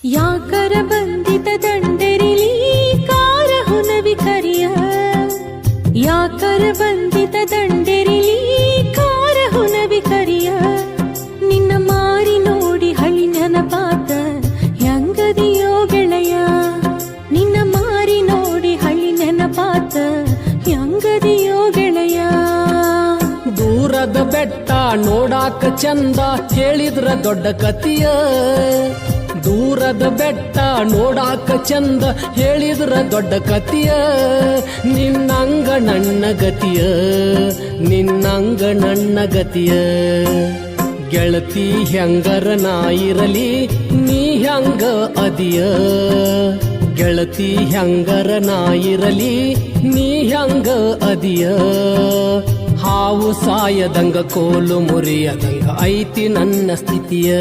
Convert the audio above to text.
ಯಾಕರ ಬಂದಿತ ದಂಡೆರಿಲಿ ಕಾರ ಹುನವಿ ಕರಿಯ ಯಾಕರ ಬಂದಿತ ದಂಡೆರಿಲಿ ಕಾರ ಹುನವಿ ಕರಿಯ ನಿನ್ನ ಮಾರಿ ನೋಡಿ ಹಳಿ ನೆನಪಾತ ಹೆಂಗದಿಯೋ ಗೆಳೆಯ ನಿನ್ನ ಮಾರಿ ನೋಡಿ ಹಳಿ ನೆನಪಾತ ಹೆಂಗದಿಯೋ ಗೆಳೆಯ ದೂರದ ಬೆಟ್ಟ ನೋಡಾಕ ಚಂದ ಹೇಳಿದ್ರ ದೊಡ್ಡ ಕತಿಯ ದೂರದ ಬೆಟ್ಟ ನೋಡಾಕ ಚಂದ ಹೇಳಿದ್ರ ದೊಡ್ಡ ಕತಿಯ ನಿನ್ನಂಗ ನನ್ನ ಗತಿಯ ನಿನ್ನಂಗ ನನ್ನ ಗತಿಯ ಗೆಳತಿ ಹೆಂಗರ ನಾ ಇರಲಿ ನೀ ಹೆಂಗ ಅದಿಯ ಗೆಳತಿ ಹೆಂಗರ ನಾ ಇರಲಿ ನೀ ಹೆಂಗ ಅದಿಯ ಹಾವು ಸಾಯದಂಗ ಕೋಲು ಮುರಿಯದಂಗ ಐತಿ ನನ್ನ ಸ್ಥಿತಿಯ